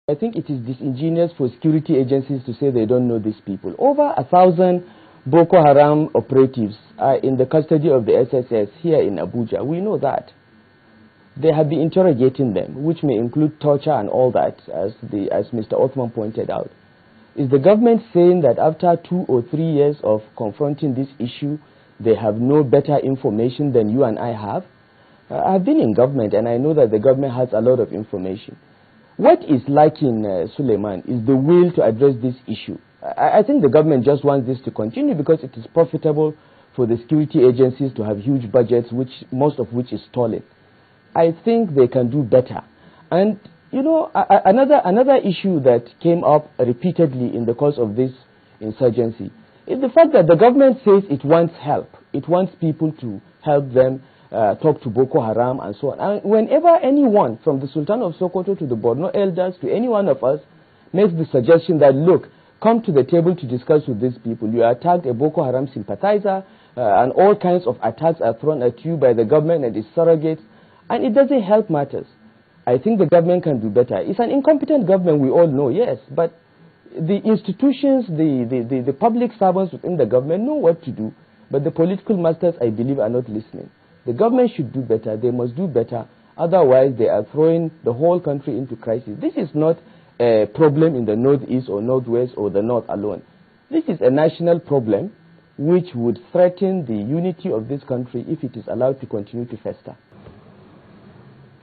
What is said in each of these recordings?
I think it is disingenuous for security agencies to say they don't know these people. Over 1,000 Boko Haram operatives are in the custody of the SSS here in Abuja. We know that. They have been interrogating them, which may include torture and all that, as Mr. Othman pointed out. Is the government saying that after 2 or 3 years of confronting this issue, they have no better information than you and I have? I've been in government and I know that the government has a lot of information. What is lacking, Suleiman, is the will to address this issue. I think the government just wants this to continue because it is profitable for the security agencies to have huge budgets, most of which is stolen. I think they can do better. And, you know, another issue that came up repeatedly in the course of this insurgency is the fact that the government says it wants help. It wants people to help them talk to Boko Haram and so on. And whenever anyone, from the Sultan of Sokoto to the Borno elders, to any one of us, makes the suggestion that, look, come to the table to discuss with these people. You attacked a Boko Haram sympathizer, and all kinds of attacks are thrown at you by the government and its surrogates, and it doesn't help matters. I think the government can do better. It's an incompetent government, we all know, yes, but the institutions, the public servants within the government know what to do, but the political masters, I believe, are not listening. The government should do better. They must do better. Otherwise, they are throwing the whole country into crisis. This is not a problem in the northeast or northwest or the north alone. This is a national problem which would threaten the unity of this country if it is allowed to continue to fester.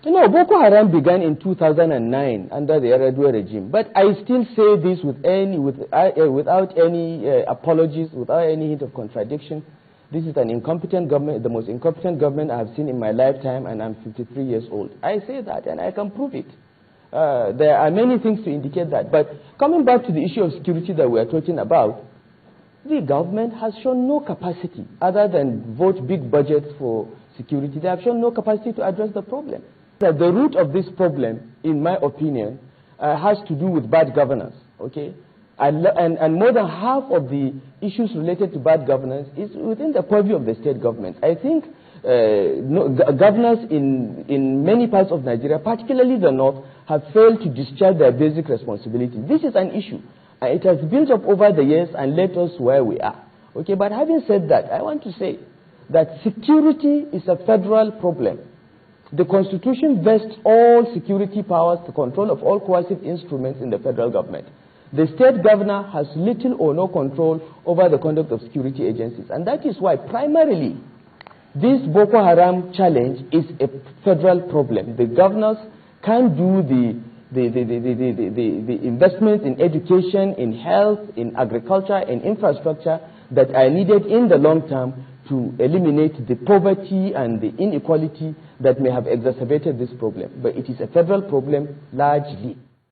You know, Boko Haram began in 2009 under the Yar'Adua regime, but I still say this without any apologies, without any hint of contradiction. This is an incompetent government, the most incompetent government I have seen in my lifetime, and I'm 53 years old. I say that, and I can prove it. There are many things to indicate that. But coming back to the issue of security that we are talking about, the government has shown no capacity, other than vote big budgets for security. They have shown no capacity to address the problem. The root of this problem, in my opinion, has to do with bad governance. Okay? And more than half of the issues related to bad governance is within the purview of the state government. I think governors in many parts of Nigeria, particularly the north, have failed to discharge their basic responsibilities. This is an issue. It has built up over the years and led us where we are. Okay, but having said that, I want to say that security is a federal problem. The Constitution vests all security powers, the control of all coercive instruments in the federal government. The state governor has little or no control over the conduct of security agencies. And that is why, primarily, this Boko Haram challenge is a federal problem. The governors can't do the investments in education, in health, in agriculture, in infrastructure that are needed in the long term to eliminate the poverty and the inequality that may have exacerbated this problem. But it is a federal problem largely.